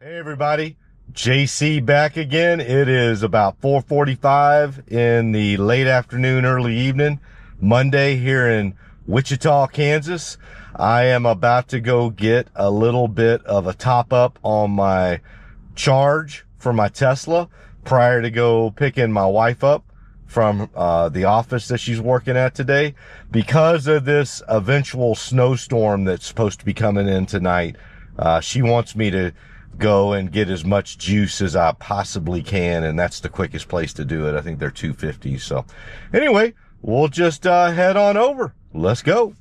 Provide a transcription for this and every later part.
Hey everybody, JC back again. It is about 4:45 in the late afternoon, early evening, Monday here in Wichita, Kansas. I am about to go get a little bit of a top up on my charge for my Tesla prior to go picking my wife up from the office that she's working at today. Because of this eventual snowstorm that's supposed to be coming in tonight, she wants me to go and get as much juice as I possibly can, and that's the quickest place to do it. I think they're $2.50. So anyway, we'll just head on over. Let's go.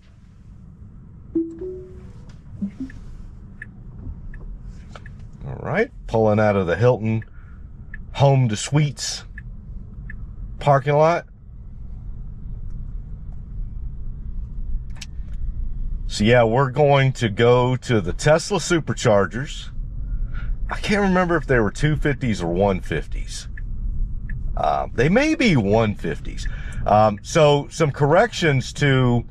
All right, pulling out of the Hilton Home to Suites parking lot. So yeah, we're going to go to the Tesla Superchargers. I can't remember if they were 250s or 150s. They may be 150s. So some corrections to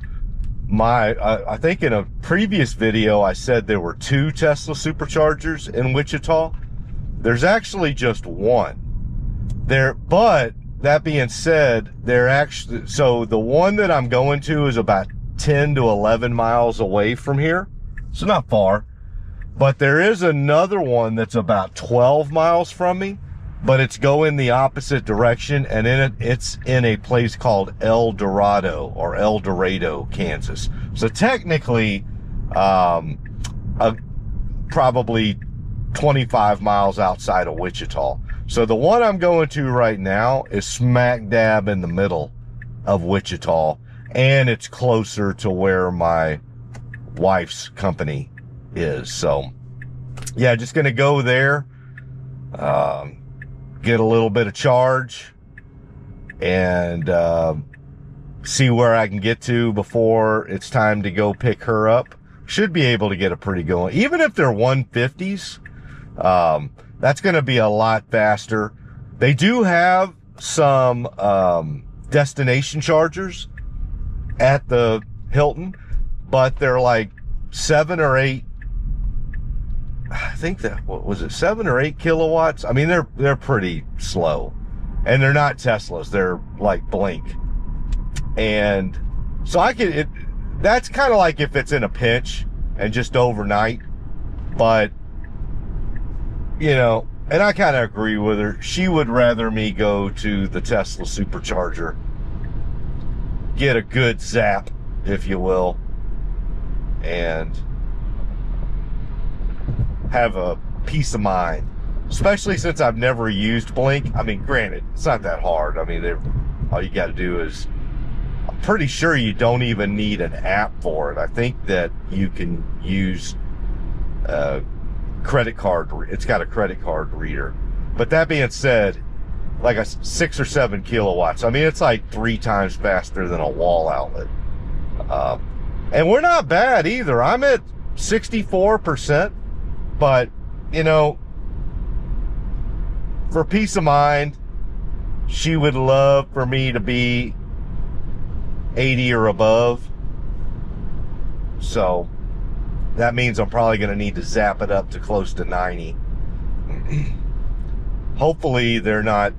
my, I think in a previous video, I said there were 2 Tesla Superchargers in Wichita. There's actually just one there, but that being said, they're actually, so the one that I'm going to is about 10 to 11 miles away from here. So not far. But there is another one that's about 12 miles from me, but it's going the opposite direction, and it's in a place called El Dorado, Kansas. So technically, probably 25 miles outside of Wichita. So the one I'm going to right now is smack dab in the middle of Wichita, and it's closer to where my wife's company is. So yeah, just gonna go there, get a little bit of charge, and see where I can get to before it's time to go pick her up. Should be able to get a pretty going, even if they're 150s. That's gonna be a lot faster. They do have some destination chargers at the Hilton, but they're like 7 or 8, I think that, what was it, 7 or 8 kilowatts? I mean, they're pretty slow, and they're not Teslas. They're like Blink. And so that's kind of like if it's in a pinch and just overnight. But, you know, and I kind of agree with her. She would rather me go to the Tesla Supercharger, get a good zap, if you will, and have a peace of mind, especially since I've never used Blink. I mean, granted, it's not that hard. I mean, all you got to do is, I'm pretty sure you don't even need an app for it. I think that you can use a credit card. It's got a credit card reader. But that being said, like a 6 or 7 kilowatts. I mean, it's like 3 times faster than a wall outlet. And we're not bad either. I'm at 64%. But, you know, for peace of mind, she would love for me to be 80 or above. So that means I'm probably going to need to zap it up to close to 90. Hopefully they're not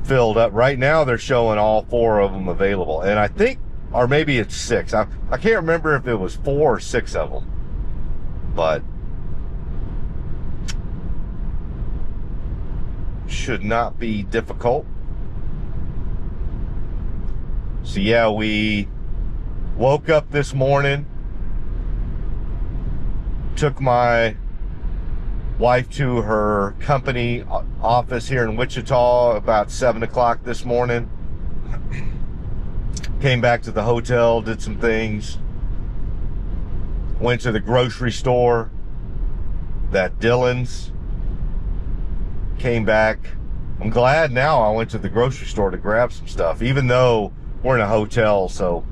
filled up. Right now they're showing all 4 of them available. And I think, or maybe it's 6. I can't remember if it was 4 or 6 of them. But should not be difficult. So yeah, we woke up this morning, took my wife to her company office here in Wichita about 7 o'clock this morning. Came back to the hotel, did some things, went to the grocery store, that Dillon's. Came back. I'm glad now I went to the grocery store to grab some stuff, even though we're in a hotel. So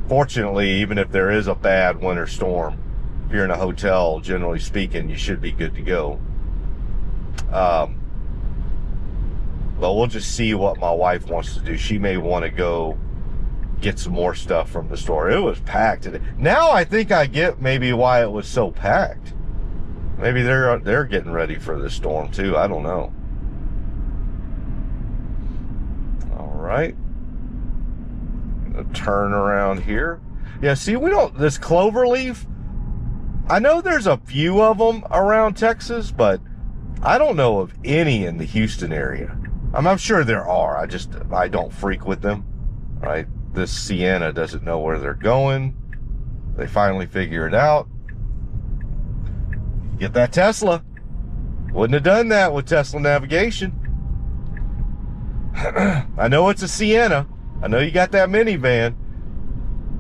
fortunately, even if there is a bad winter storm, if you're in a hotel, generally speaking, you should be good to go. But we'll just see what my wife wants to do. She may want to go get some more stuff from the store. It was packed today. Now I think I get maybe why it was so packed. Maybe they're getting ready for this storm too. I don't know. All right. Turn around here. Yeah, see, this cloverleaf, I know there's a few of them around Texas, but I don't know of any in the Houston area. I'm sure there are. I don't frequent them, right? This Sienna doesn't know where they're going. They finally figure it out. Get that Tesla. Wouldn't have done that with Tesla navigation. I know it's a Sienna. I know you got that minivan,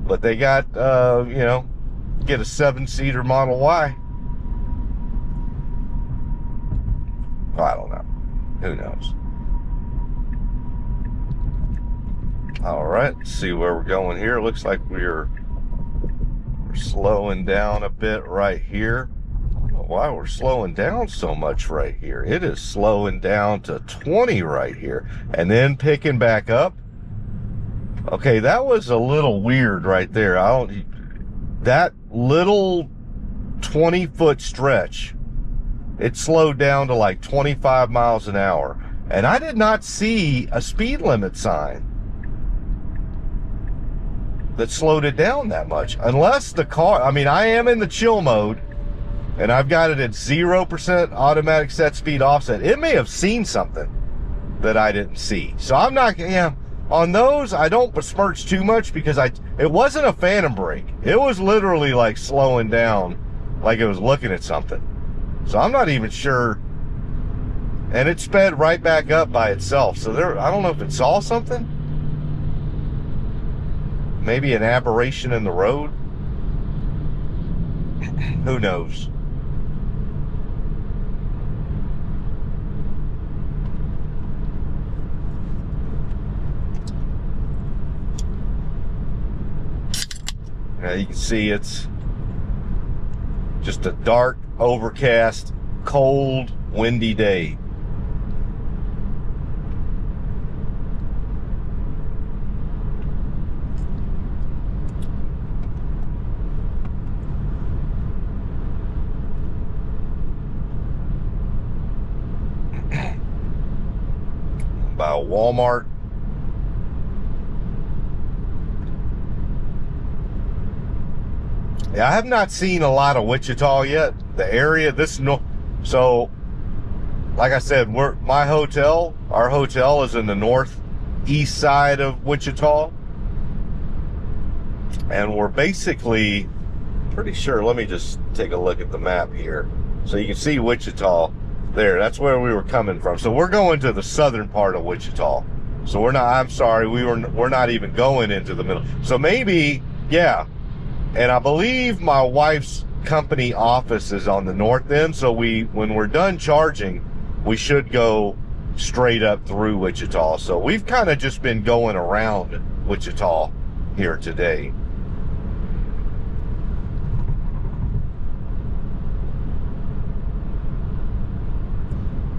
but they got, get a 7-seater Model Y. Well, I don't know. Who knows? All right, let's see where we're going here. It looks like we're slowing down a bit right here. I don't know why we're slowing down so much right here. It is slowing down to 20 right here and then picking back up. Okay, that was a little weird right there. That little 20-foot stretch, it slowed down to like 25 miles an hour. And I did not see a speed limit sign that slowed it down that much. Unless the car, I am in the chill mode, and I've got it at 0% automatic set speed offset. It may have seen something that I didn't see. So I'm not, on those, I don't besmirch too much because it wasn't a phantom brake. It was literally like slowing down like it was looking at something. So I'm not even sure. And it sped right back up by itself. So I don't know if it saw something. Maybe an aberration in the road. Who knows? Now you can see it's just a dark, overcast, cold, windy day. By a Walmart. Yeah, I have not seen a lot of Wichita yet. The area, so like I said, our hotel is in the northeast side of Wichita. And we're basically pretty sure, let me just take a look at the map here. So you can see Wichita there. That's where we were coming from. So we're going to the southern part of Wichita. So we're not even going into the middle. So maybe, yeah. And I believe my wife's company office is on the north end. So when we're done charging, we should go straight up through Wichita. So we've kind of just been going around Wichita here today.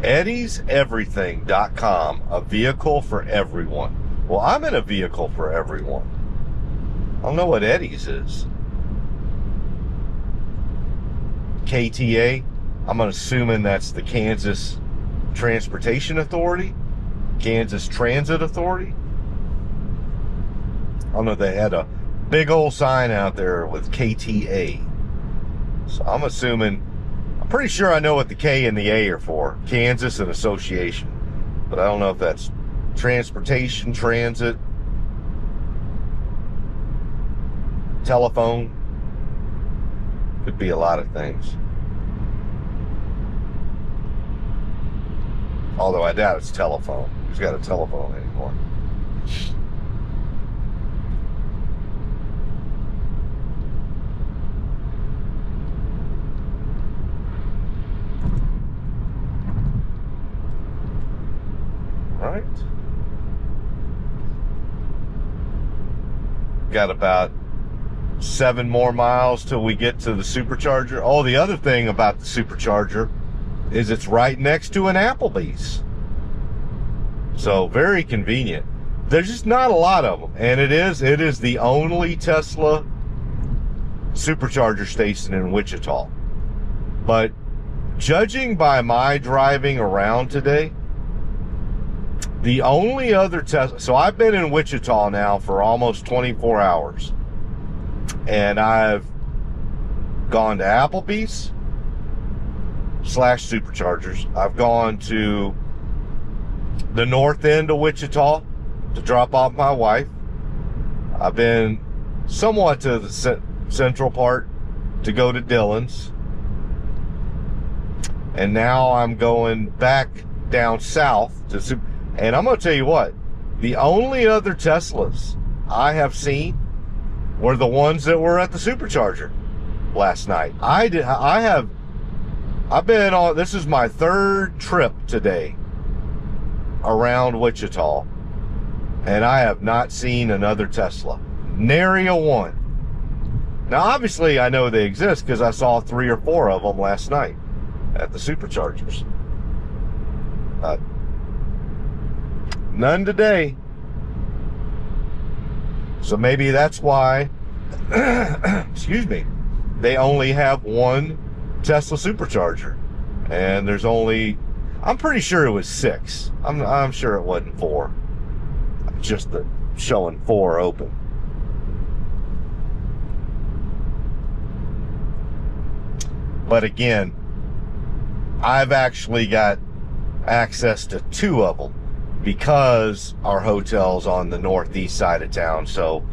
Eddie'sEverything.com, a vehicle for everyone. Well, I'm in a vehicle for everyone. I don't know what Eddie's is. KTA, I'm assuming that's the Kansas Transportation Authority, Kansas Transit Authority. I don't know if they had a big old sign out there with KTA. So I'm pretty sure I know what the K and the A are for. Kansas and Association. But I don't know if that's transportation, transit, telephone. Could be a lot of things. Although I doubt it's telephone. Who's got a telephone anymore? Right. Got about 7 more miles till we get to the supercharger. Oh, the other thing about the supercharger is it's right next to an Applebee's. So very convenient. There's just not a lot of them. And it is the only Tesla supercharger station in Wichita. But judging by my driving around today, the only other Tesla, so I've been in Wichita now for almost 24 hours, and I've gone to Applebee's / Superchargers. I've gone to the north end of Wichita to drop off my wife. I've been somewhat to the central part to go to Dillon's. And now I'm going back down south to and I'm going to tell you what, the only other Teslas I have seen were the ones that were at the Supercharger last night. I've been on, this is my third trip today around Wichita, and I have not seen another Tesla. Nary a one. Now, obviously, I know they exist because I saw 3 or 4 of them last night at the Superchargers. None today. So maybe that's why, excuse me, they only have one Tesla Supercharger. And there's only, I'm pretty sure it was 6. I'm sure it wasn't 4. Just the showing 4 open. But again, I've actually got access to 2 of them because our hotel's on the northeast side of town. So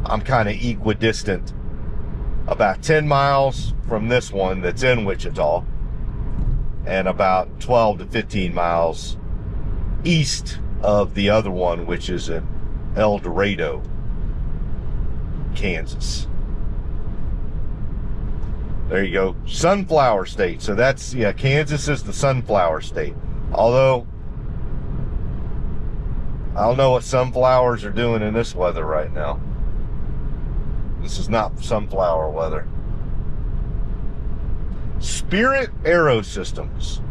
I'm kind of equidistant, about 10 miles from this one that's in Wichita and about 12 to 15 miles east of the other one, which is in El Dorado, Kansas. There you go. Sunflower state. So that's, yeah, Kansas is the sunflower state. Although, I don't know what sunflowers are doing in this weather right now. This is not sunflower weather. Spirit Aero Systems.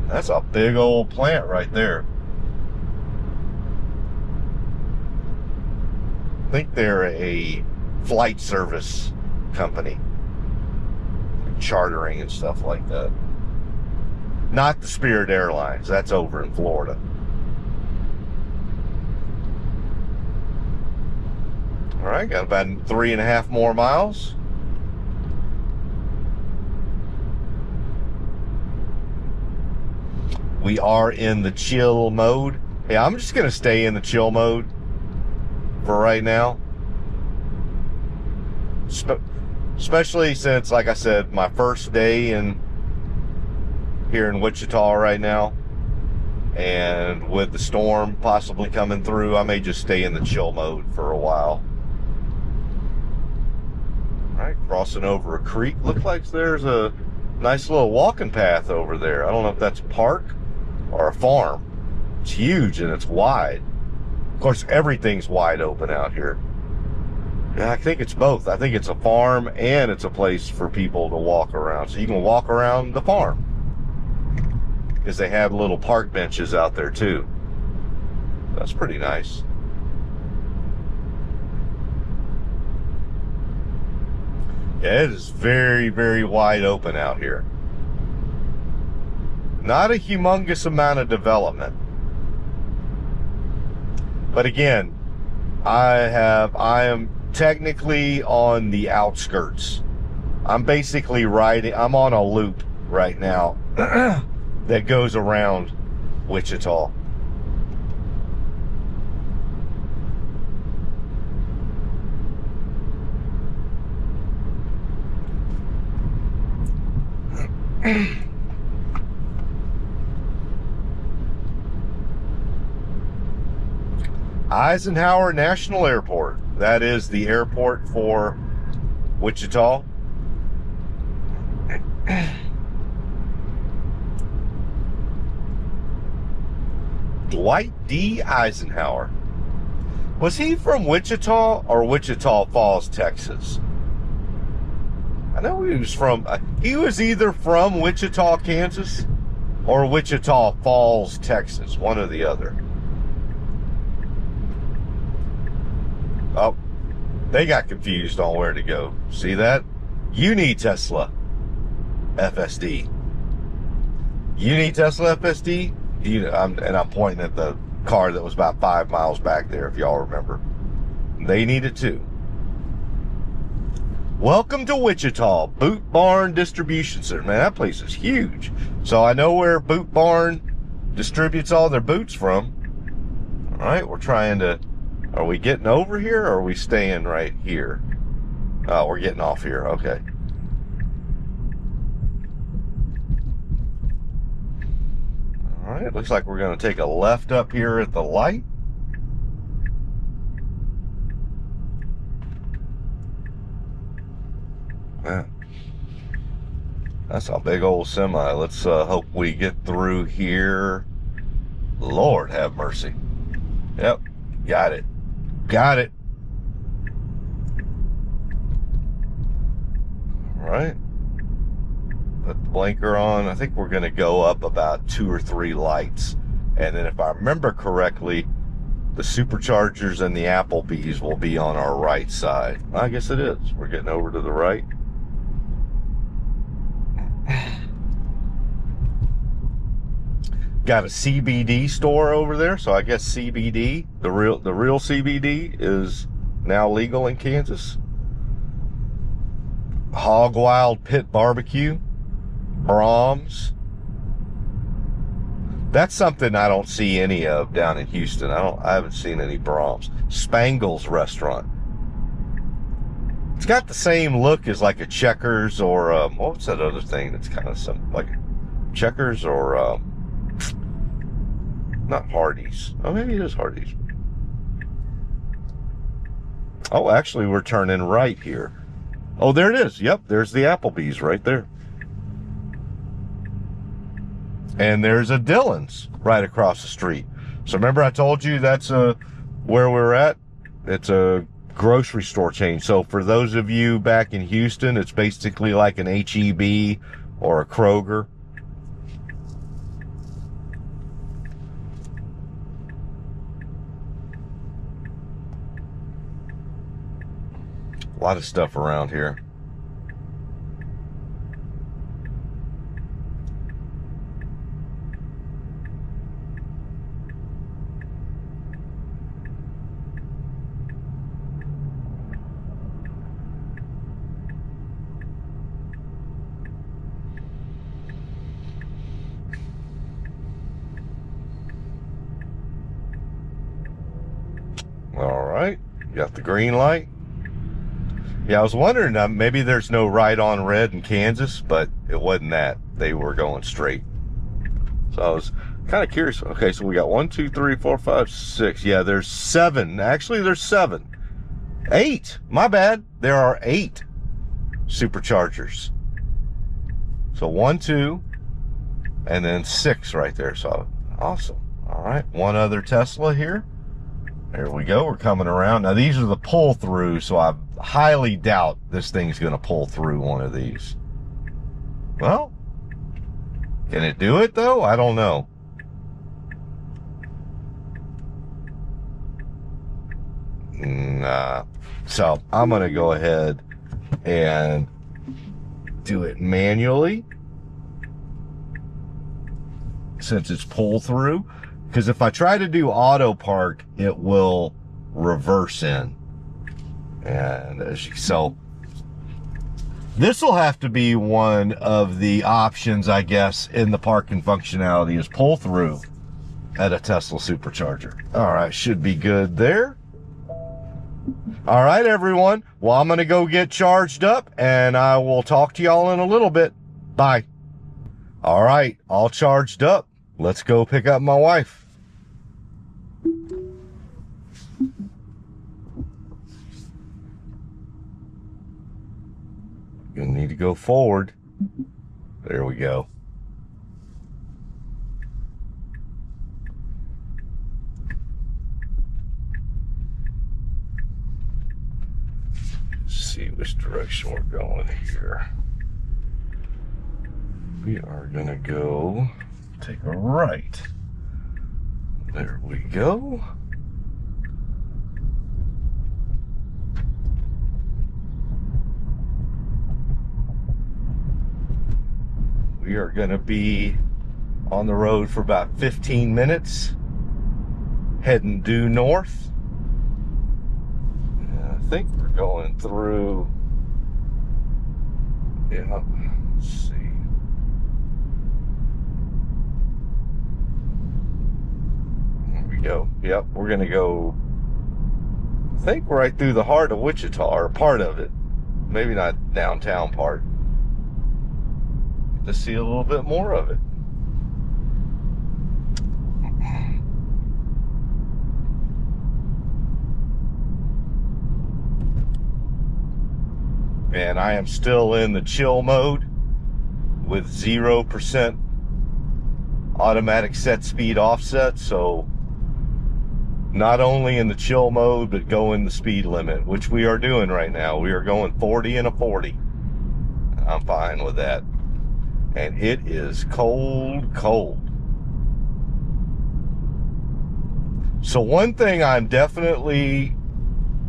That's a big old plant right there. I think they're a flight service company. Chartering and stuff like that. Not the Spirit Airlines. That's over in Florida. All right, got about 3.5 more miles. We are in the chill mode. Yeah, I'm just going to stay in the chill mode for right now. Especially since, like I said, my first day here in Wichita right now, and with the storm possibly coming through, I may just stay in the chill mode for a while. All right, crossing over a creek. Looks like there's a nice little walking path over there. I don't know if that's a park or a farm. It's huge and it's wide. Of course, everything's wide open out here. I think it's both. I think it's a farm and it's a place for people to walk around. So you can walk around the farm because they have little park benches out there too. That's pretty nice. Yeah, it is very, very wide open out here. Not a humongous amount of development. But again, I am technically on the outskirts. I'm basically I'm on a loop right now that goes around Wichita. Eisenhower National Airport. That is the airport for Wichita. Dwight D. Eisenhower. Was he from Wichita or Wichita Falls, Texas? I know he was either from Wichita, Kansas or Wichita Falls, Texas. One or the other. Oh, they got confused on where to go. See that? You need Tesla FSD. You need Tesla FSD? And I'm pointing at the car that was about 5 miles back there, if y'all remember. They need it too. Welcome to Wichita, Boot Barn Distribution Center. Man, that place is huge. So I know where Boot Barn distributes all their boots from. All right, we're trying to, are we getting over here or are we staying right here? Oh, we're getting off here, okay. All right, looks like we're going to take a left up here at the light. Man, that's a big old semi. Let's hope we get through here. Lord have mercy. Yep, got it. Got it. All right. Put the blinker on. I think we're going to go up about 2 or 3 lights. And then if I remember correctly, the superchargers and the Applebee's will be on our right side. I guess it is. We're getting over to the right. Got a CBD store over there, so I guess CBD, the real CBD, is now legal in Kansas. Hog Wild Pit Barbecue, Brahms. That's something I don't see any of down in Houston. I haven't seen any Brahms. Spangles Restaurant. It's got the same look as like a Checkers or what's that other thing that's kind of some like Checkers or not Hardee's. Oh, maybe it is Hardee's. Oh, actually, we're turning right here. Oh, there it is. Yep, there's the Applebee's right there. And there's a Dillon's right across the street. So remember I told you that's where we're at? It's a grocery store chain. So for those of you back in Houston, it's basically like an H-E-B or a Kroger. A lot of stuff around here. All right, got the green light. Yeah, I was wondering, maybe there's no right on red in Kansas, but it wasn't that. They were going straight. So I was kind of curious. Okay, so we got 1, 2, 3, 4, 5, 6. Yeah, there's 7. Actually, there's 7. 8. My bad. There are 8 superchargers. So 1, 2, and then 6 right there. So awesome. All right, one other Tesla here. There we go. We're coming around. Now, these are the pull-through, so I highly doubt this thing's going to pull through one of these. Well, can it do it, though? I don't know. Nah. So, I'm going to go ahead and do it manually since it's pull-through. Because if I try to do auto park, it will reverse in. And so this will have to be one of the options, I guess, in the parking functionality is pull through at a Tesla supercharger. All right, should be good there. All right, everyone. Well, I'm going to go get charged up and I will talk to y'all in a little bit. Bye. All right, all charged up. Let's go pick up my wife. You'll need to go forward. There we go. Let's see which direction we're going here. We are gonna go take a right. There we go. We are going to be On the road for about 15 minutes, heading due north. I think we're going through, yeah, let's see. There we go. Yep, we're going to go, I think, right through the heart of Wichita, or part of it. Maybe not downtown part. To see a little bit more of it. And I am still in the chill mode with 0% automatic set speed offset. So not only in the chill mode, but going the speed limit, which we are doing right now. We are going 40 and a 40. I'm fine with that. And it is cold, cold. So one thing I'm definitely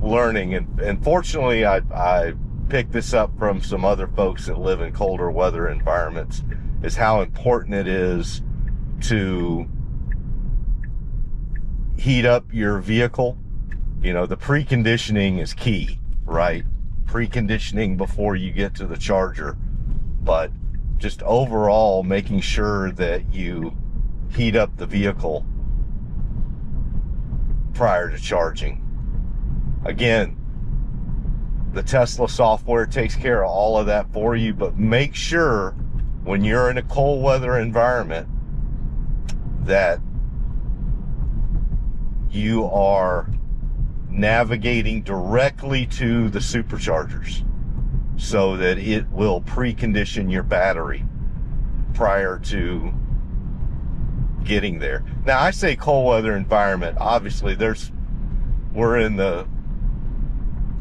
learning, and fortunately I picked this up from some other folks that live in colder weather environments, is how important it is to heat up your vehicle. You know, the preconditioning is key, right? Preconditioning before you get to the charger, but just overall making sure that you heat up the vehicle prior to charging. Again, the Tesla software takes care of all of that for you, but make sure when you're in a cold weather environment that you are navigating directly to the superchargers so that it will precondition your battery prior to getting there. Now, I say cold weather environment. Obviously, we're in the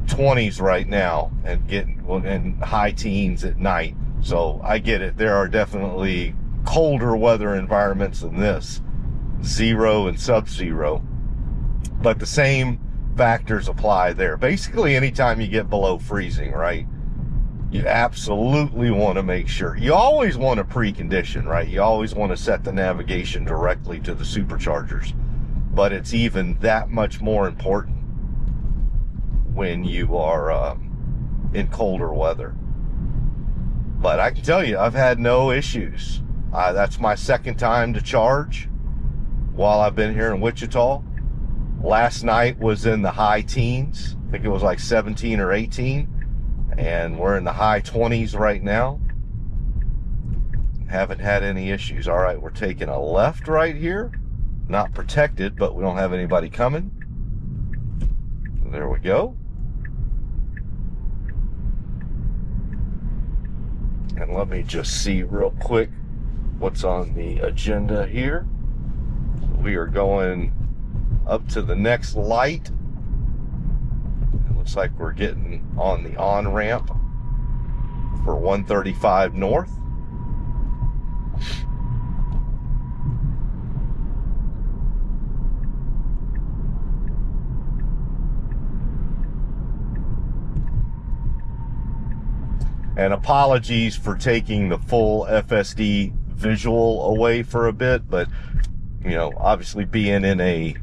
20s right now and getting in high teens at night. So I get it. There are definitely colder weather environments than this, 0 and sub-zero, but the same factors apply there. Basically, anytime you get below freezing, right? You absolutely want to make sure. You always want to precondition, right? You always want to set the navigation directly to the superchargers, but it's even that much more important when you are in colder weather. But I can tell you, I've had no issues. That's my second time to charge while I've been here in Wichita. Last night was in the high teens. I think it was like 17 or 18. And we're in the high 20s right now. Haven't had any issues. All right, we're taking a left right here. Not protected, but we don't have anybody coming. There we go. And let me just see real quick what's on the agenda here. We are going up to the next light. It looks like we're getting on the on-ramp for 135 North. And apologies for taking the full FSD visual away for a bit, but, you know, obviously being in a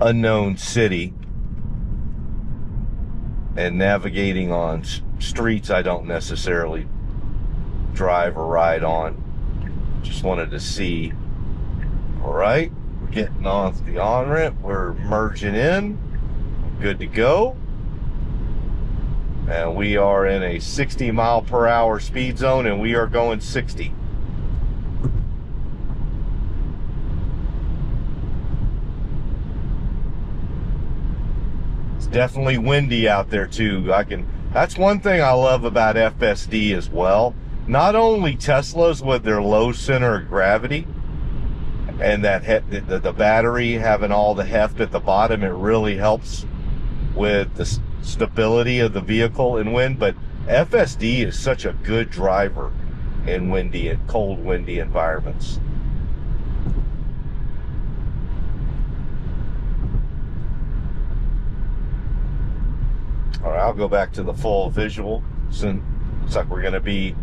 unknown city and navigating on streets I don't necessarily drive or ride on, just wanted to see. All right, we're getting on the on-ramp, we're merging in, good to go. And we are in a 60 mile per hour speed zone, and we are going 60. It's definitely windy out there too. That's one thing I love about FSD as well. Not only Teslas with their low center of gravity and that the battery having all the heft at the bottom, it really helps with the stability of the vehicle in wind, but FSD is such a good driver in windy and cold windy environments. All right, I'll go back to the full visual. So looks like we're going to be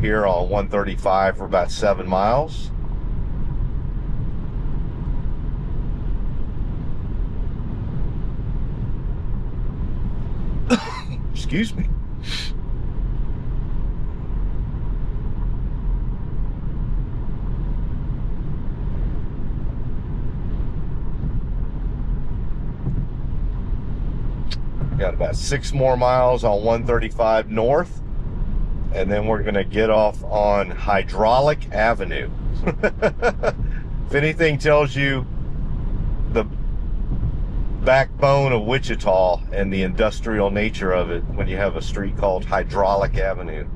here on 135 for about 7 miles. Excuse me. Got about 6 more miles on 135 north, and then we're going to get off on Hydraulic Avenue. If anything tells you the backbone of Wichita and the industrial nature of it, when you have a street called Hydraulic Avenue.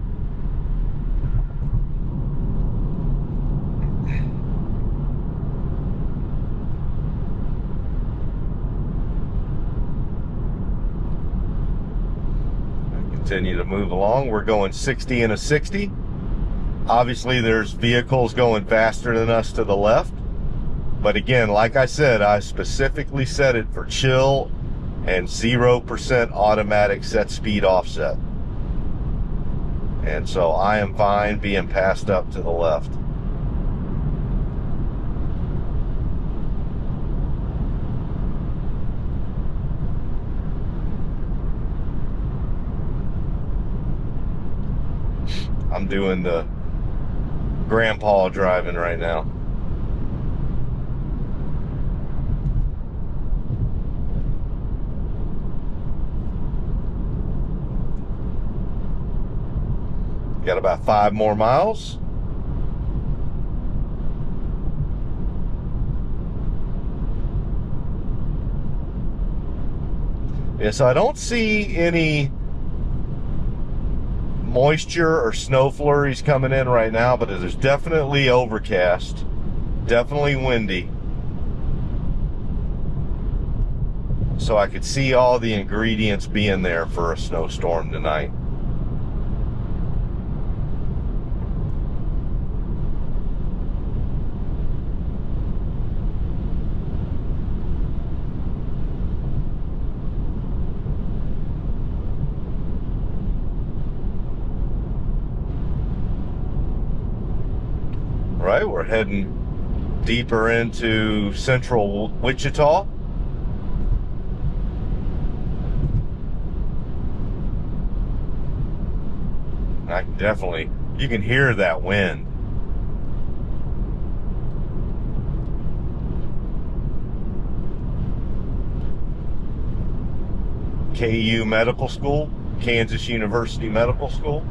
Continue to move along. We're going 60 and a 60. Obviously there's vehicles going faster than us to the left, but again, like I said, I specifically set it for chill and 0% automatic set speed offset, and so I am fine being passed up to the left. I'm doing the grandpa driving right now. Got about 5 more miles. Yeah, so I don't see any moisture or snow flurries coming in right now, but there's definitely overcast, definitely windy. So I could see all the ingredients being there for a snowstorm tonight. Right, we're heading deeper into central Wichita. I can definitely, you can hear that wind. KU Medical School, Kansas University Medical School.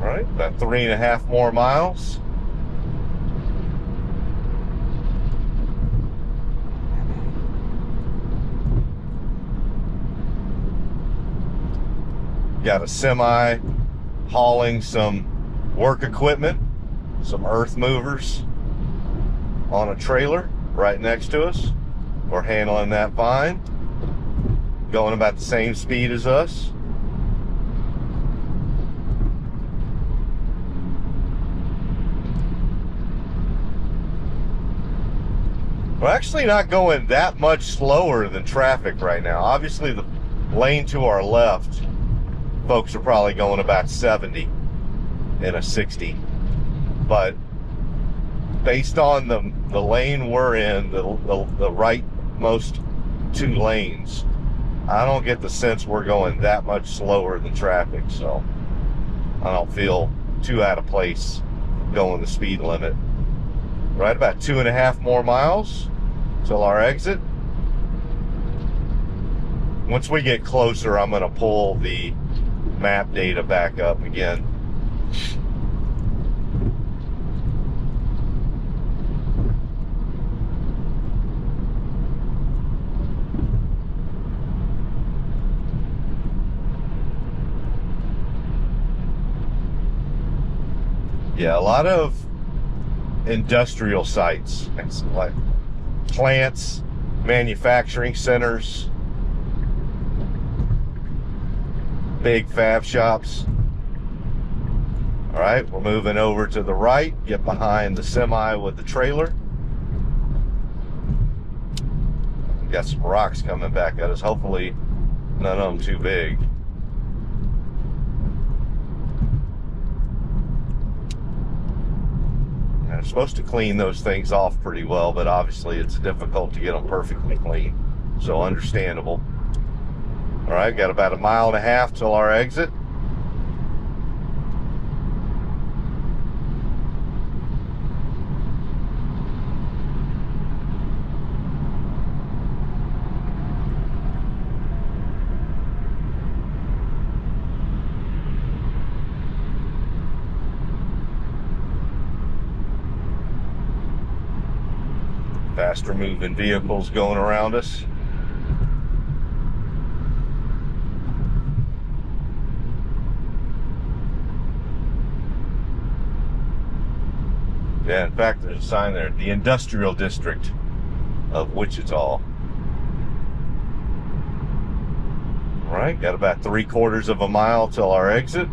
All right, about 3.5 more miles. Got a semi hauling some work equipment, some earth movers on a trailer right next to us. We're handling that fine. Going about the same speed as us. We're actually not going that much slower than traffic right now. Obviously the lane to our left, folks are probably going about 70 in a 60, but based on the lane we're in, the rightmost 2 lanes, I don't get the sense we're going that much slower than traffic, so I don't feel too out of place going the speed limit. Right, about 2.5 more miles till our exit. Once we get closer, I'm going to pull the map data back up again. Yeah, a lot of industrial sites, like plants, manufacturing centers, big fab shops. All right, we're moving over to the right, get behind the semi with the trailer. Got some rocks coming back at us. Hopefully none of them too big. I'm supposed to clean those things off pretty well, but obviously it's difficult to get them perfectly clean. So understandable. All right, got about 1.5 miles till our exit. Faster moving vehicles going around us. Yeah, in fact, there's a sign there, the industrial district of Wichita. All right, got about 3/4 mile till our exit.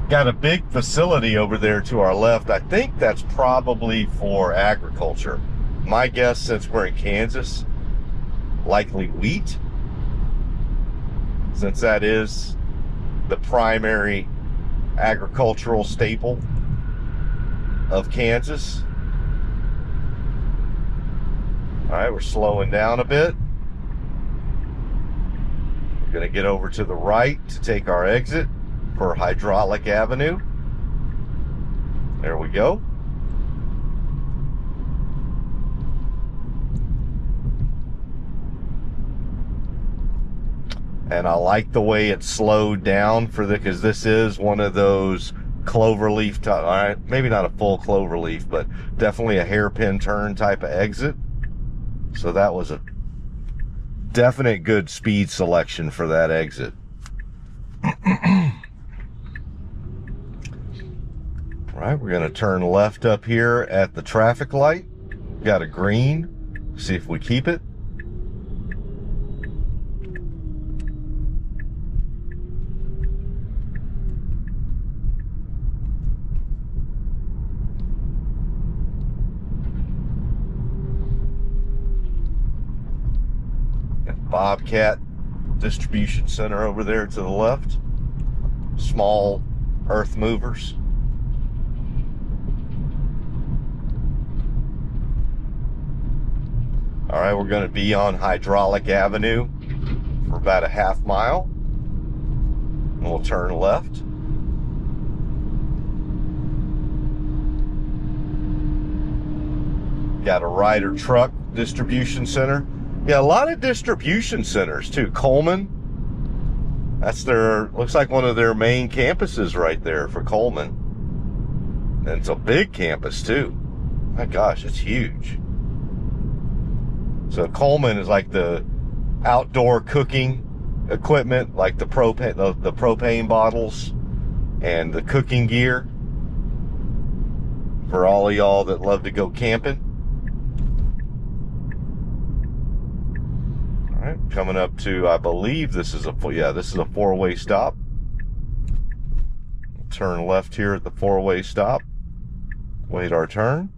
Got a big facility over there to our left. I think that's probably for agriculture. My guess, since we're in Kansas, likely wheat, since that is the primary agricultural staple of Kansas. All right, we're slowing down a bit. We're going to get over to the right to take our exit for Hydraulic Avenue. There we go. And I like the way it slowed down for because this is one of those cloverleaf, all right, maybe not a full cloverleaf, but definitely a hairpin turn type of exit. So that was a definite good speed selection for that exit. All right, we're going to turn left up here at the traffic light. Got a green. See if we keep it. Bobcat distribution center over there to the left. Small earth movers. All right, we're going to be on Hydraulic Avenue for about 1/2 mile. And we'll turn left. Got a Ryder truck distribution center. Yeah, a lot of distribution centers too. Coleman, that's their, looks like one of their main campuses right there for Coleman. And it's a big campus too. My gosh, it's huge. So Coleman is like the outdoor cooking equipment, like the propane bottles and the cooking gear for all of y'all that love to go camping. All right, coming up to, I believe this is a four-way stop. Turn left here at the four-way stop. Wait our turn.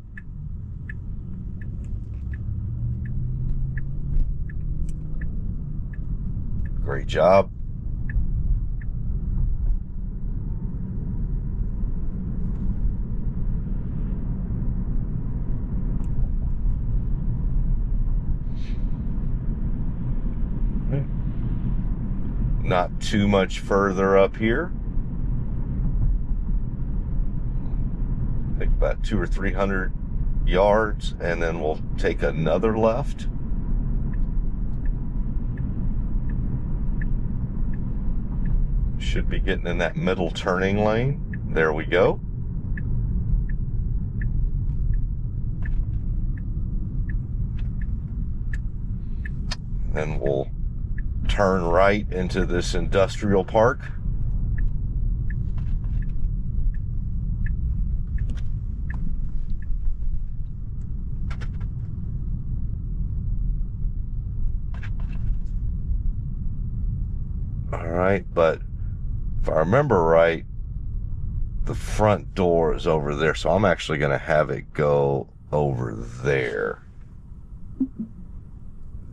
Great job. Not too much further up here. I think about 200 or 300 yards, and then we'll take another left. Should be getting in that middle turning lane. There we go. Then we'll turn right into this industrial park. right, but if I remember right, the front door is over there, so I'm actually going to have it go over there.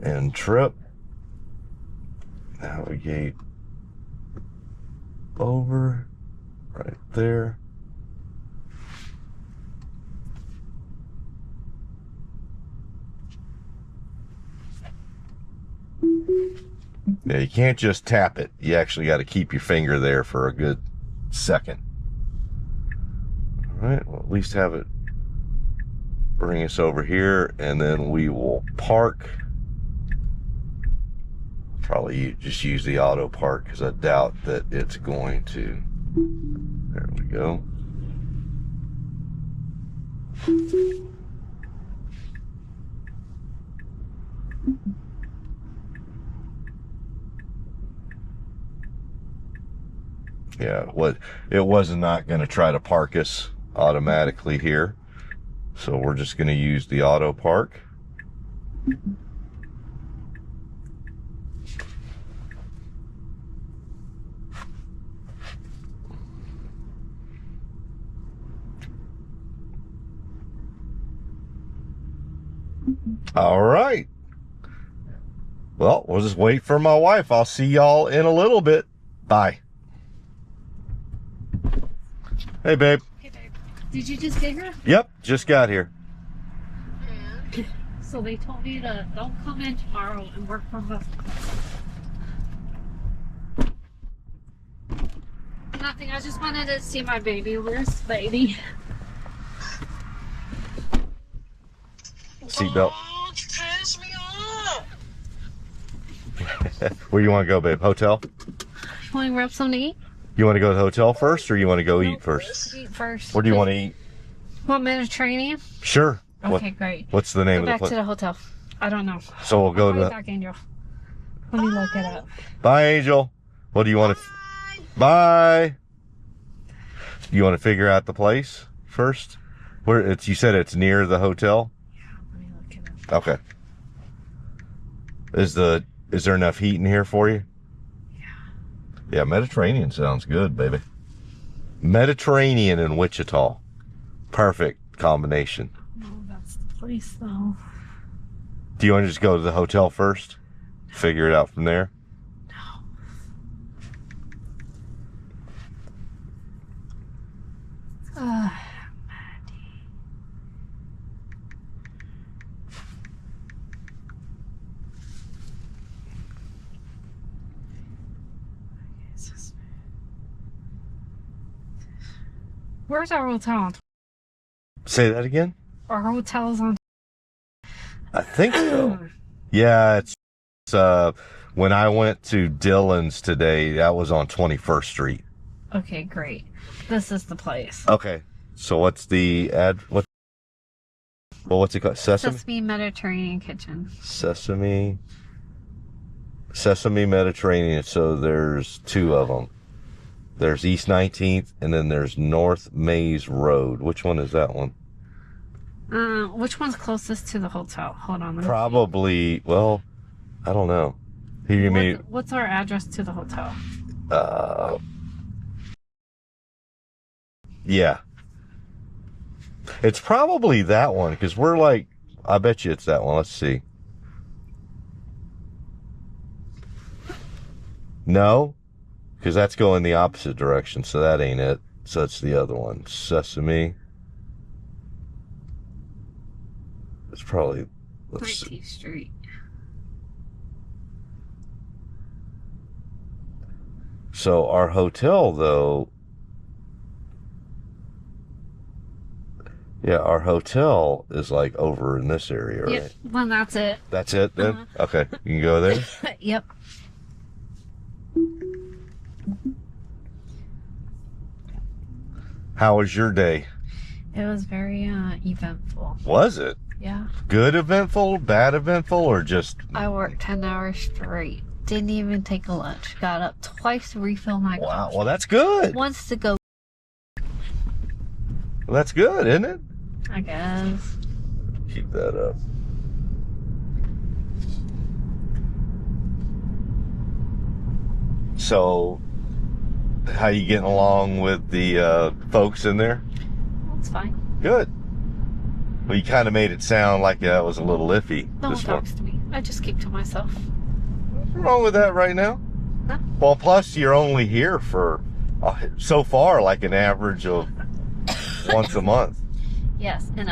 And trip. Navigate over right there. Yeah, you can't just tap it. You actually got to keep your finger there for a good second. All right, well, at least have it bring us over here, and then we will park. Probably just use the auto park because I doubt that it's going to. There we go. Yeah, it was not going to try to park us automatically here. So we're just going to use the auto park. All right. Well, we'll just wait for my wife. I'll see y'all in a little bit. Bye. Hey, babe. Hey, babe. Did you just get here? Yep, just got here. So they told me to don't come in tomorrow and work from home. Nothing. I just wanted to see my baby. Where's baby? Seatbelt. Oh, piss me off. Where you want to go, babe? Hotel? You want to grab something to eat? You want to go to the hotel first, or you want to go eat first? Eat first. Where do you want to eat? Want Mediterranean? Sure. Okay, great. What's the name Go of the back to place? the hotel. I don't know. So we'll go I'll to call you the... back, Angel. Let me look it up. Bye, Angel. What do you want to... Bye. You want to figure out the place first? Where it's? You said it's near the hotel? Yeah, let me look it up. Okay. Is there enough heat in here for you? Yeah, Mediterranean sounds good, baby. Mediterranean in Wichita. Perfect combination. No, that's the place, though. Do you want to just go to the hotel first? Figure it out from there? No. Where's our hotel? Say that again? Our hotel's on. I think so. Yeah, it's when I went to Dillon's today, that was on 21st Street. Okay, great. This is the place. Okay. So what's the what's it called? Sesame Mediterranean Kitchen. Sesame Mediterranean. So there's two of them. There's East 19th, and then there's North Maze Road. Which one is that one? Which one's closest to the hotel? Hold on. Probably, well, I don't know. Here you mean... What's our address to the hotel? Yeah. It's probably that one, because we're like, I bet you it's that one. Let's see. No? Because that's going the opposite direction, so that ain't it. So it's the other one. Sesame. It's probably... 19th Street. So our hotel, though... Yeah, our hotel is like over in this area, right? Yep, well, that's it. That's it, then? Okay, you can go there? Yep. How was your day? It was very eventful. Was it? Yeah. Good eventful, bad eventful, or just... I worked 10 hours straight. Didn't even take a lunch. Got up twice to refill my Wow, coffee. well, that's good. Once to go. Well, that's good, isn't it? I guess. Keep that up. So, how you getting along with the folks in there? That's fine. Good. Well, you kind of made it sound like that was a little iffy. No one this one. talks to me. I just keep to myself. What's wrong with that right now? Huh? Well, plus you're only here for so far like an average of once a month. Yes, and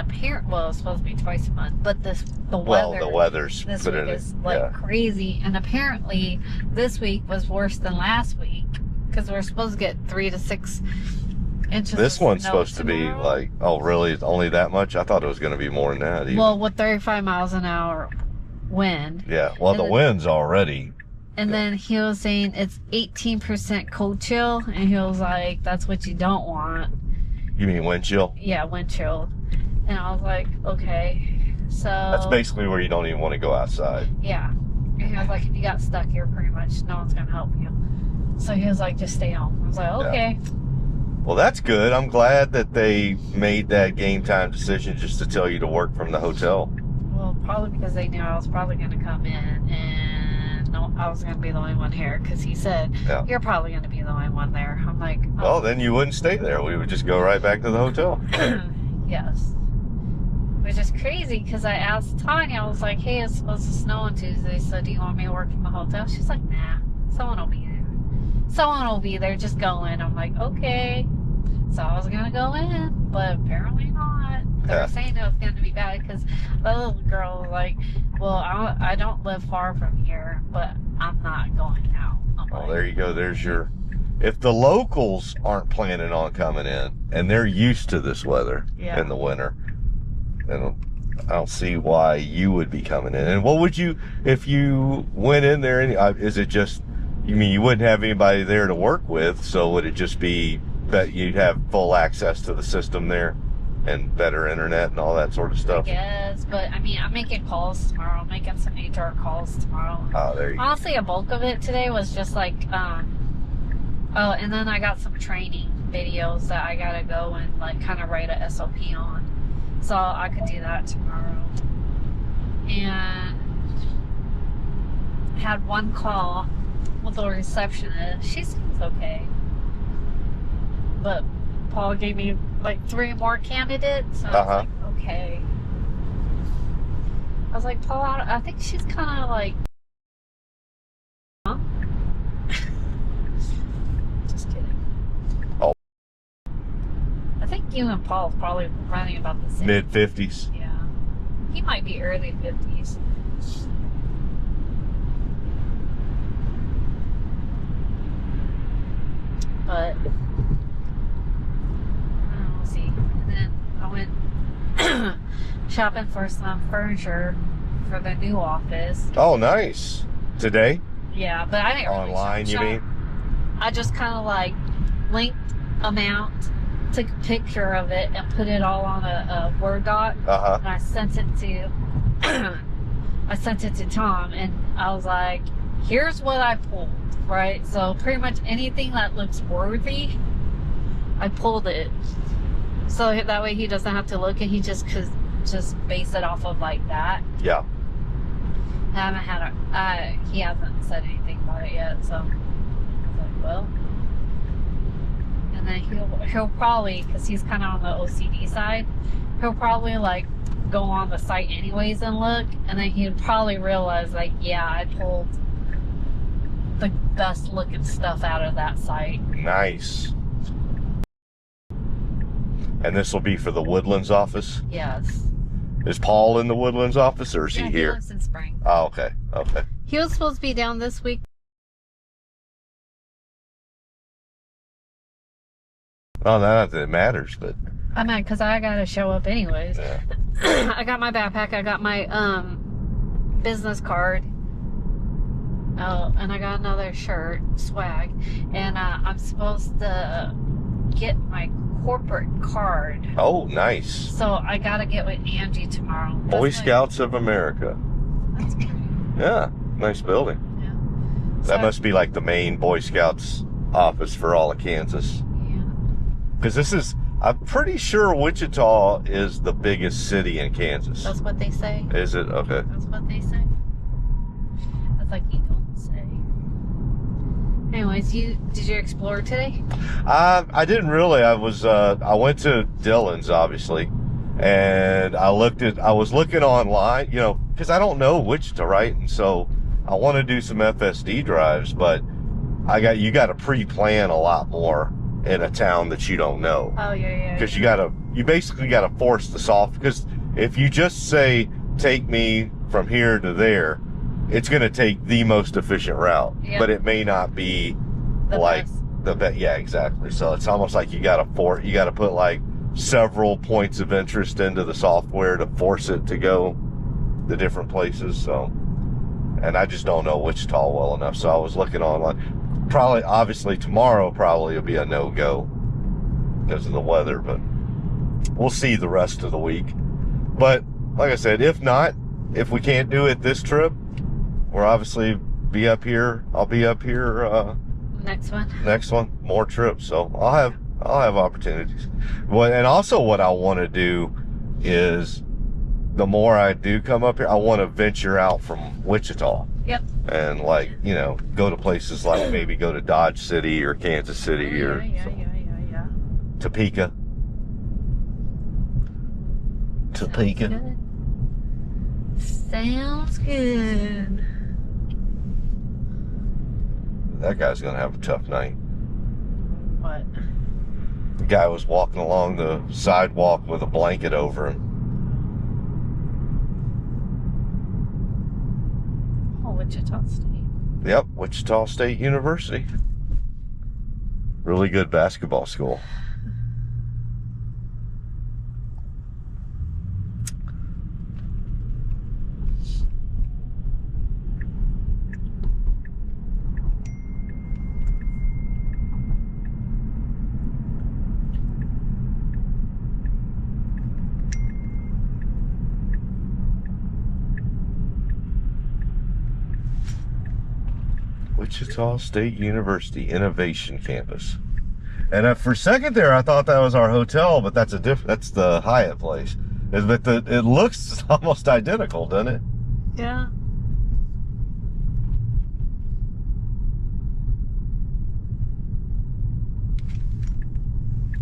well, it's supposed to be twice a month, but the Well, weather the weather's this put week in is it. like Yeah. crazy, and apparently this week was worse than last week because we're supposed to get 3 to 6 inches. This of one's snow supposed to be tomorrow. like, oh, really? It's only that much? I thought it was going to be more than that. Even. Well, with 35 miles an hour wind. Yeah. Well, and the then- wind's already. And then he was saying it's 18% cold chill, and he was like, "That's what you don't want." You mean wind chill? Yeah, wind chill. And I was like, "Okay." So That's basically where you don't even want to go outside. yeah. And he was like, "If you got stuck here, pretty much no one's gonna help you." So he was like, "Just stay home." I was like, "Okay." Well, that's good. I'm glad that they made that game time decision just to tell you to work from the hotel. Well, probably because they knew I was probably gonna come in, and no, I was gonna be the only one here because he said, Yeah. "You're probably gonna be the only one there." I'm like, "Oh." Well, then you wouldn't stay there. We would just go right back to the hotel. Yes. Which is crazy because I asked Tanya, I was like, "Hey, it's supposed to snow on Tuesday, so do you want me to work from the hotel?" She's like, "Nah, someone will be there. Someone will be there, just go in." I'm like, "Okay." So I was gonna go in, but apparently not. They Yeah. were saying it was gonna be bad because the little girl was like, "Well, I don't live far from here, but I'm not going out." I'm Oh, like, there you go. There's your. If the locals aren't planning on coming in and they're used to this weather Yeah. in the winter, then I don't see why you would be coming in. And what would you, if you went in there, is it just, you mean you wouldn't have anybody there to work with, so would it just be that you'd have full access to the system there and better internet and all that sort of stuff? Yes, but I mean, I'm making calls tomorrow. I'm making some HR calls tomorrow. Oh, there you go. Honestly, a bulk of it today was just like, oh, and then I got some training videos that I gotta go and like kind of write a SOP on. So I could do that tomorrow. And had one call with the receptionist. She seems okay. But Paul gave me like 3 more candidates. So I was like, okay. I was like, Paul, I think she's kind of like, huh? Just kidding. Oh. I think you and Paul probably running about the same. Mid-50s. Yeah. He might be early 50s. But we'll see. And then I went shopping for some furniture for the new office. Oh, nice. Today? Yeah, but I didn't really Online, you shop. mean? I just kind of like linked amount, took a picture of it, and put it all on a Word doc. Uh-huh. And I sent it to Tom, and I was like, "Here's what I pulled." Right, so pretty much anything that looks worthy, I pulled it. So that way he doesn't have to look, and he just base it off of like that. Yeah. I haven't he hasn't said anything about it yet, so I was like, well. And then he'll probably, because he's kind of on the OCD side, he'll probably like go on the site anyways and look, and then he'd probably realize like, yeah, I pulled the best looking stuff out of that site. Nice. And this will be for the Woodlands office? Yes. Is Paul in the Woodlands office, or is Yeah, he here? lives in Spring. Oh, okay. Okay. He was supposed to be down this week. Oh, not that it matters, but I'm mad because I gotta show up anyways. yeah. I got my backpack. I got my business card. Oh, and I got another shirt, swag, and I'm supposed to get my corporate card. Oh, nice. So I gotta get with Angie tomorrow. Boy Scouts of America. That's great. Yeah, nice building. Yeah. That must be like the main Boy Scouts office for all of Kansas. Yeah. Because I'm pretty sure Wichita is the biggest city in Kansas. That's what they say. Is it? Okay. That's what they say. I was like, you don't say. Anyways, did you explore today? I didn't really. I went to Dillon's, obviously, and I was looking online, because I don't know Wichita, right? And so I want to do some FSD drives, but you got to pre-plan a lot more in a town that you don't know. Oh, yeah. Because you basically got to force the soft, because if you just say, take me from here to there, it's going to take the most efficient route, but it may not be yeah, exactly. So it's almost like you got to put like several points of interest into the software to force it to go the different places. So, and I just don't know Wichita well enough. So I was looking online. Obviously tomorrow probably will be a no-go because of the weather, but we'll see the rest of the week. But like I said, if we can't do it this trip, we'll obviously be up here. I'll be up here next one, more trips. So I'll have opportunities. Well, and also what I want to do is, the more I do come up here, I want to venture out from Wichita. Yep. And go to places like maybe go to Dodge City or Kansas City Yeah. Topeka. Sounds good. That guy's gonna have a tough night. What? The guy was walking along the sidewalk with a blanket over him. Oh, Wichita State. Yep, Wichita State University. Really good basketball school. Wichita State University Innovation Campus. And for a second there, I thought that was our hotel, but that's the Hyatt place. But it looks almost identical, doesn't it? Yeah.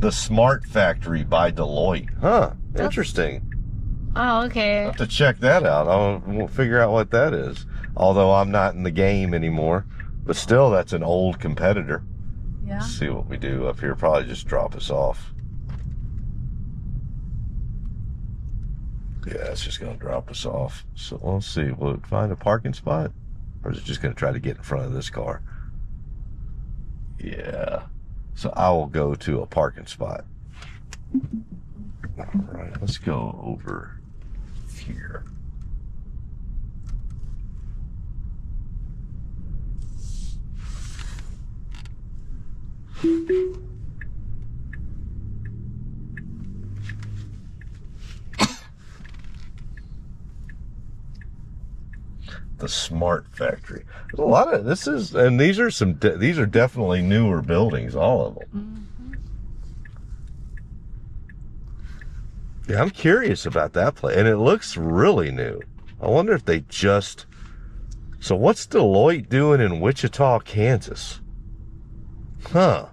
The Smart Factory by Deloitte. Huh. Interesting. Oh, okay. I'll have to check that out. We'll figure out what that is. Although I'm not in the game anymore. But still, that's an old competitor. Yeah. Let's see what we do up here. Probably just drop us off. Yeah, it's just going to drop us off. So let's see. Will it find a parking spot? Or is it just going to try to get in front of this car? Yeah. So I will go to a parking spot. All right, let's go over here. The Smart Factory. There's a lot of and these are definitely newer buildings, all of them. Mm-hmm. Yeah, I'm curious about that place, and it looks really new. I wonder if they just. So what's Deloitte doing in Wichita, Kansas? Huh.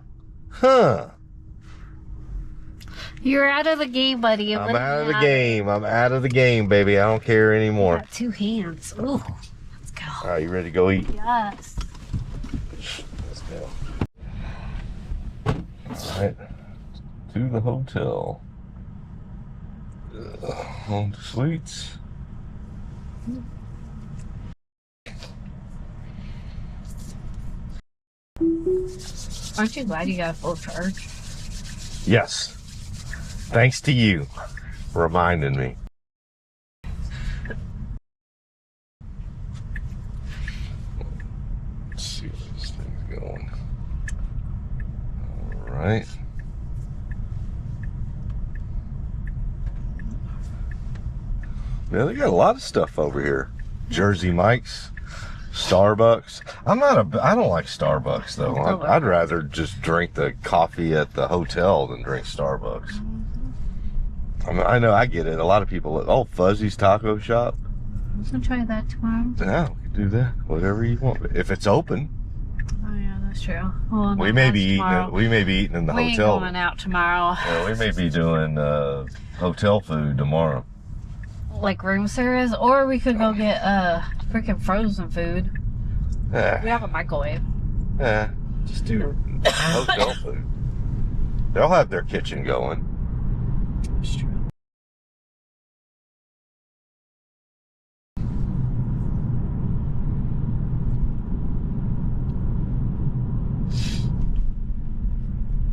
You're out of the game, buddy. I'm out of the game. I'm out of the game, baby. I don't care anymore. Got 2 hands. Ooh, let's go. All right, you ready to go eat? Yes. Let's go. All right, to the hotel. Home to Suites. Aren't you glad you got a full charge? Yes. Thanks to you for reminding me. Let's see where this thing's going. All right. Yeah, they got a lot of stuff over here. Jersey Mike's, Starbucks. I don't like Starbucks though. I'd rather just drink the coffee at the hotel than drink Starbucks. I mean, I know, I get it. A lot of people, Fuzzy's Taco Shop. Let's try that tomorrow. Yeah, we can do that. Whatever you want. If it's open. Oh yeah, That's true. Well, We may be eating in the we ain't hotel. going out tomorrow. Yeah, we may be doing hotel food tomorrow. Like room service, or we could go get freaking frozen food. We have a microwave. Yeah, just do hotel food. They'll have their kitchen going. That's true.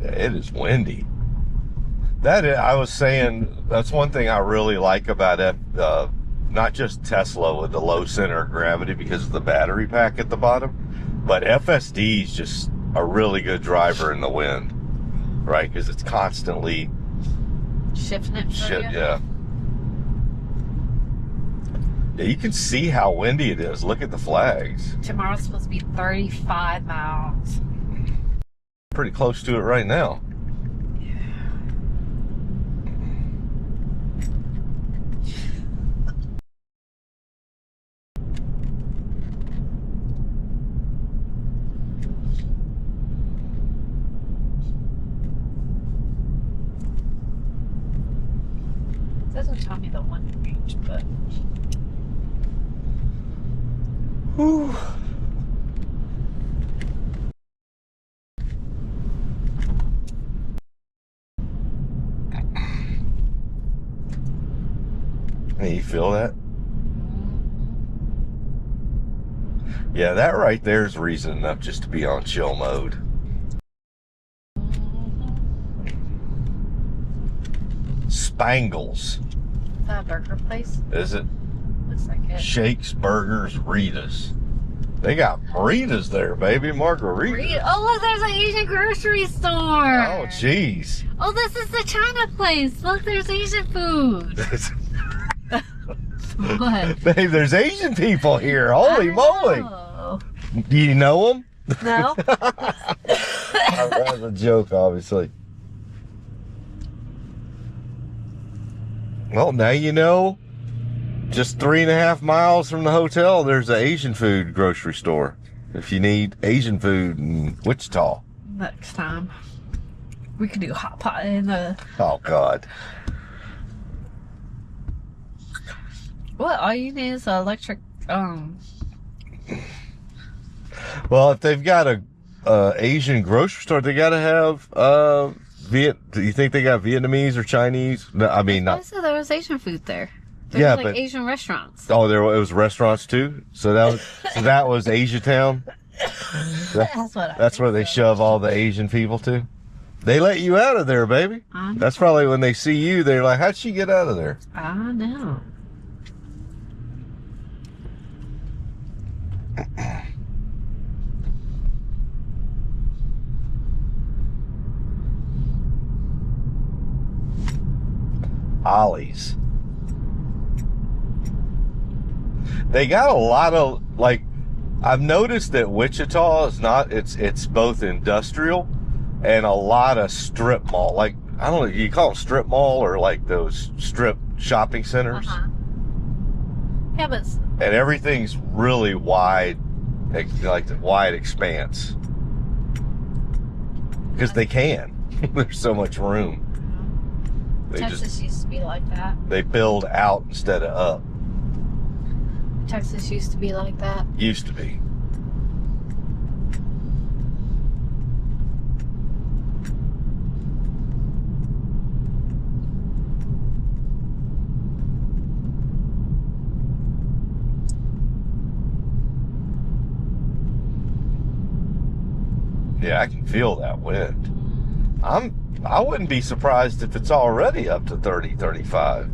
Yeah, it is windy. I was saying, that's one thing I really like about not just Tesla with the low center of gravity because of the battery pack at the bottom, but FSD is just a really good driver in the wind, right? Because it's constantly Shifting it for you? yeah. Yeah, you can see how windy it is. Look at the flags. Tomorrow's supposed to be 35 miles. Pretty close to it right now. It doesn't tell me the one range, but Whew. Hey, you feel that? Yeah, that right there is reason enough just to be on chill mode. Spangles. is that a burger place? Is it? Looks like it. Shakes, burgers, Ritas. They got burritos there, baby. Margarita. Oh, look, there's an Asian grocery store. Oh, jeez. Oh, this is the China place. Look, there's Asian food. What? Babe, there's Asian people here. Holy moly. Oh. Do you know them? No. That was a joke, obviously. Well, now you know. Just 3.5 miles from the hotel, there's an Asian food grocery store. If you need Asian food in Wichita. Next time. We could do hot pot in the... Oh, God. What? All you need is an electric... Well, if they've got a Asian grocery store, they got to have... Do you think they got Vietnamese or Chinese? No, I mean, I not... said there was Asian food there. There's Yeah, like but... Asian restaurants. Oh, it was restaurants too. So that was Asia Town. That's where they shove all the Asian people to. They let you out of there, baby. That's probably when they see you. They're like, "How'd she get out of there?" I know. Ollie's. They got a lot of, like, I've noticed that Wichita is not, it's both industrial and a lot of strip mall. Like, I don't know, you call them strip mall or like those strip shopping centers? Yeah, but... And everything's really wide, like the wide expanse. Because they can. There's so much room. Texas used to be like that. They build out instead of up. Texas used to be like that. Used to be. Yeah, I can feel that wind. I wouldn't be surprised if it's already up to 30, 35.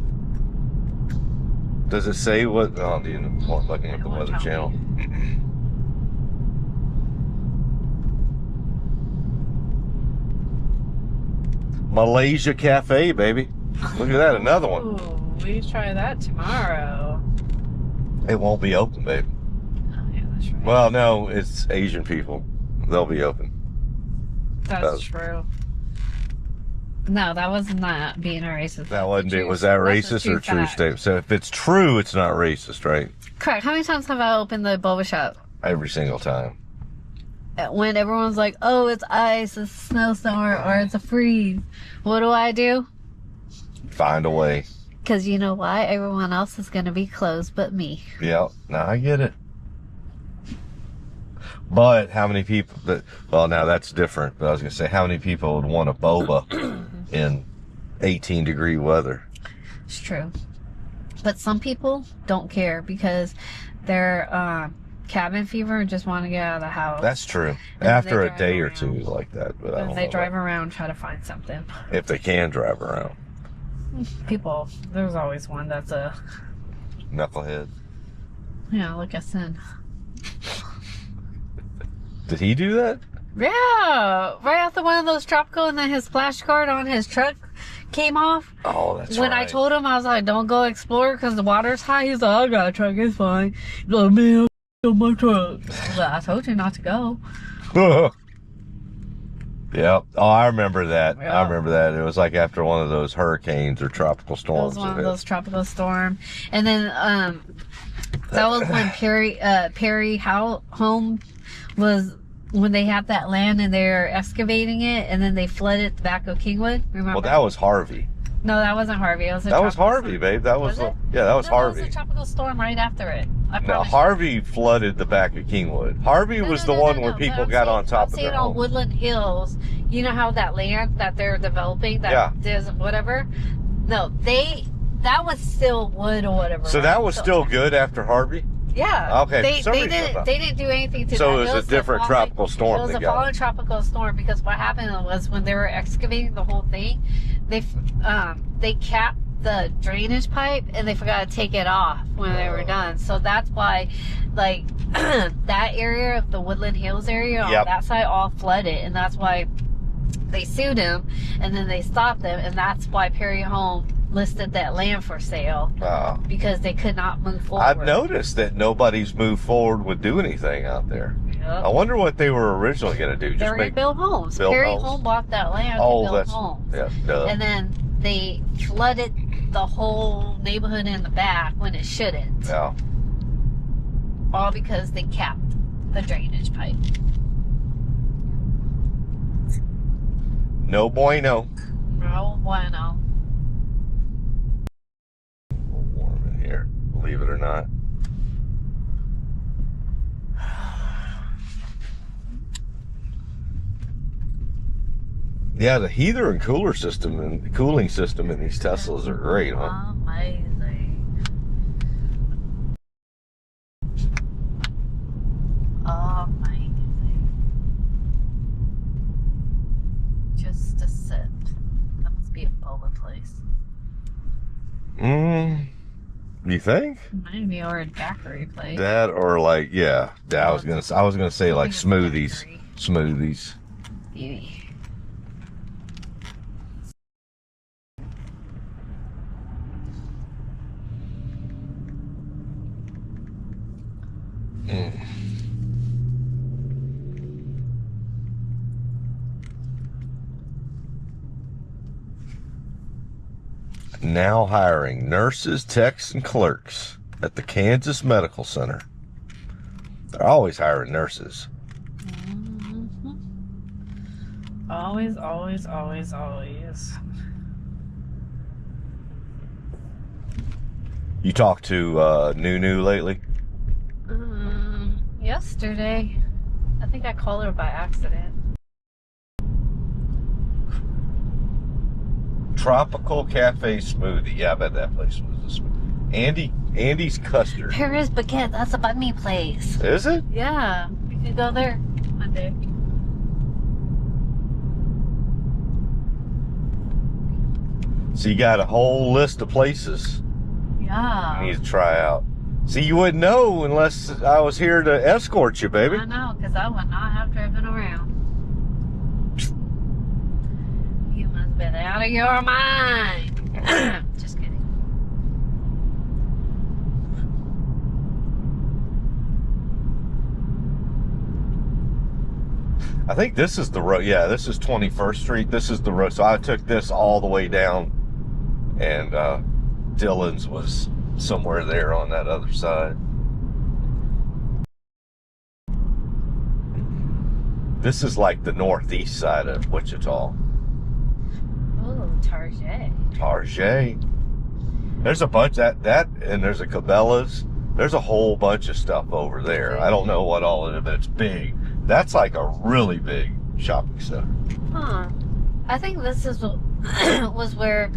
Does it say what? Oh, do you know, looking at the Weather Channel? Malaysia Cafe, baby. Look at that, another one. Ooh, we try that tomorrow. It won't be open, babe. Oh, yeah, that's right. Well, no, it's Asian people. They'll be open. That's true. No, that was not being a racist. That wasn't it. Was that racist or true statement? So if it's true, it's not racist, right? Correct. How many times have I opened the boba shop? Every single time. when everyone's like, oh, it's ice, it's a snowstorm, or it's a freeze, what do? Find a way. Because you know why? Everyone else is going to be closed but me. Yeah, now I get it. But how many people well, now that's different. But I was going to say, how many people would want a boba in 18-degree weather? It's true. But some people don't care because they're cabin fever and just want to get out of the house. That's true. And After a day or around. two like that. But I And don't they know drive around, try to find something. if they can drive around. People, there's always one that's a, Knucklehead. yeah, look at Sin. Did he do that? Yeah, right after one of those tropical, and then his splash guard on his truck came off. Oh, that's When right. I told him, I was like, don't go explore because the water's high. He's like, I got a truck, it's fine. He's like, man, on my truck. I was like, I told you not to go. Yep. Oh, I remember that. Yeah. I remember that. It was like after one of those hurricanes or tropical It storms. was one of that hit. those tropical storm. And then that was when Perry home was, when they had that land and they're excavating it, and then they flooded the back of Kingwood. Remember? Well, that was Harvey. No, that wasn't Harvey. It was a That was tropical Harvey, storm. babe. That was, Was it? yeah, that was No, Harvey. It was a tropical storm right after it. I No, promise you. Harvey flooded the back of Kingwood. Harvey was the one where But people I'm got saying- on top I'm of saying their on homes. Woodland Hills, you know how that land that they're developing, that Yeah. there's whatever. No, that was still wood or whatever. So right? that was still good after Harvey? yeah. Okay, They for some reason I thought- they didn't do anything to So that. it was a different tropical storm It was that a got fallen tropical storm because what happened was when they were excavating the whole thing, they capped the drainage pipe and they forgot to take it off when they were done. So that's why, like, that area of the Woodland Hills area on Yep. that side all flooded, and that's why they sued him, and then they stopped them, and that's why Perry Home listed that land for sale because they could not move forward. I've noticed that nobody's moved forward with do anything out there. Yep. I wonder what they were originally going to do. They were going to build homes. build Perry homes. Home bought that land to Oh, build that's homes. yeah, duh. And then they flooded the whole neighborhood in the back when it shouldn't. Yeah. All because they capped the drainage pipe. No bueno. No bueno. A little warm in here, believe it or not. Yeah, the heater and cooler system and the cooling system in these Teslas are great, huh? Amazing. Amazing. Just a sip. That must be a boba place. You think? Maybe or a daiquiri place. That or like, yeah, I was gonna say like think it's smoothies. daiquiri. Smoothies. Beauty. Now hiring nurses, techs, and clerks at the Kansas Medical Center. They're always hiring nurses. Mm-hmm. Always, always, always, always. You talked to Nunu lately? Yesterday. I think I called her by accident. Tropical Cafe Smoothie. Yeah, I bet that place was a smoothie. Andy's Custard. Paris Baguette, that's a banh mi place. Is it? Yeah, we could go there one day. So you got a whole list of places Yeah. you need to try out. See, you wouldn't know unless I was here to escort you, baby. I know, because I would not have driven around. You must have been out of your mind. Just kidding. I think this is the road. Yeah, this is 21st Street. This is the road. So I took this all the way down, and Dylan's was somewhere there on that other side. This is like the northeast side of Wichita. Oh, Target. Target. There's a bunch and there's a Cabela's. There's a whole bunch of stuff over there. I don't know what all of it, but it's big. That's like a really big shopping center. Huh. I think this is was where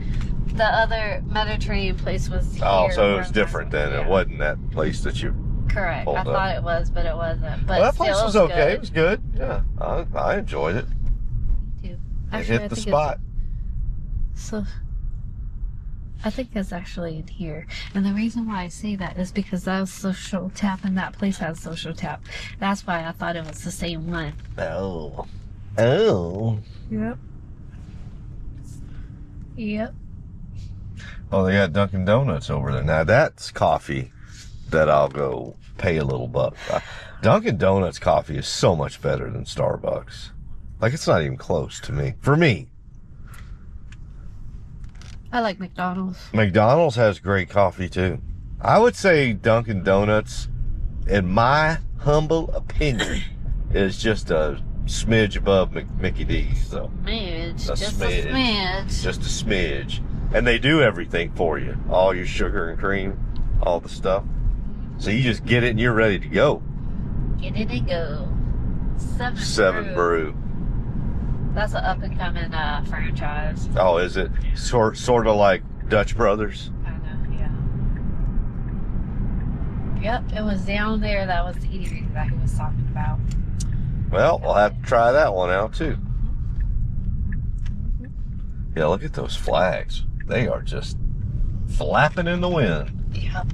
the other Mediterranean place was here. Oh, so it was different then. Yeah. It wasn't that place that you Correct. pulled I up. thought it was, but it wasn't. But Well, that still, place was it okay. good. It was good. Yeah, I enjoyed it. Me too. It Actually, hit I the think spot. So, I think it's actually in here. And the reason why I say that is because that was Social Tap and that place has Social Tap. That's why I thought it was the same one. Oh. Oh. Yep. Yep. Oh, they got Dunkin' Donuts over there. Now that's coffee that I'll go pay a little buck. Dunkin' Donuts coffee is so much better than Starbucks. Like, it's not even close to me. For me. I like McDonald's. McDonald's has great coffee too. I would say Dunkin' Donuts, in my humble opinion, is just a smidge above Mickey D's, though. Smidge. A Just smidge. a smidge. Just a smidge. And they do everything for you. All your sugar and cream, all the stuff. So you just get it and you're ready to go. Get it and go. Seven Brew. That's an up and coming franchise. Oh, is it? Sort of like Dutch Brothers? I know, yeah. Yep, it was down there. That was the eatery that he was talking about. Well, we'll have to try that one out too. Yeah, look at those flags. They are just flapping in the wind. Yep.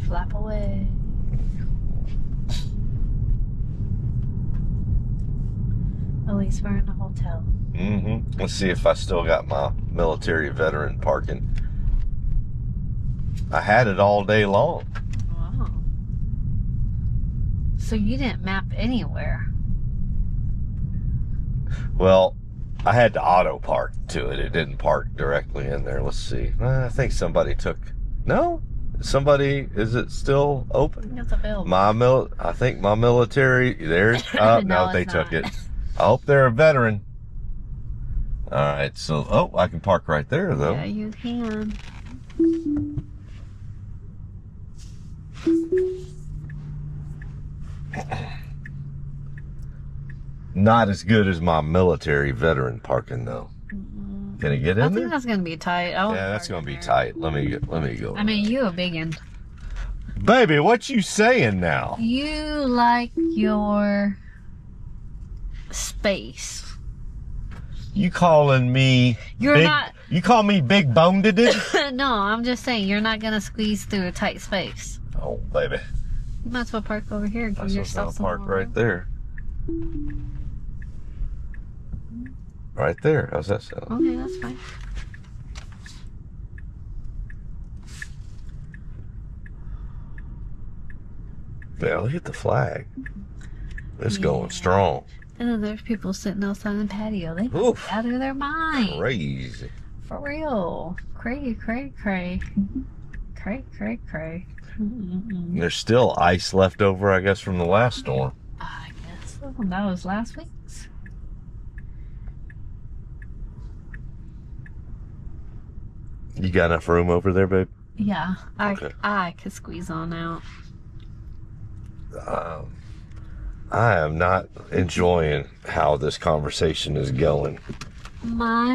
Flap away. At least we're in a hotel. Mm-hmm. Let's see if I still got my military veteran parking. I had it all day long. Wow. So you didn't map anywhere. Well, I had to auto park to it. It didn't park directly in there. Let's see. I think somebody took... No? Somebody... Is it still open? It's available. I think my military... There's... Oh, no, No, they it's took not. it. I hope they're a veteran. All right, so... Oh, I can park right there, though. Yeah, you can. Not as good as my military veteran parking, though. Can it get I in think there? that's gonna be tight. Yeah, that's gonna be tight. Let me go. I mean, you a biggin. Baby, what you saying now? You like your space. You calling me? You're big, not. You call me big boned? No, I'm just saying you're not gonna squeeze through a tight space. Oh, baby. You might as well park over here and give That's yourself what's some park more right room. there. Right there. How's that sound? Okay, that's fine. Yeah, look at the flag. It's Yeah. going strong. And then there's people sitting outside the patio. They Oof. out of their mind. Crazy. For real. Cray, cray, cray. Cray, cray, cray. Mm-mm-mm. There's still ice left over, I guess, from the last storm. I guess so. That was last week's. You got enough room over there, babe? Yeah, Okay. I could squeeze on out. I am not enjoying how this conversation is going. My.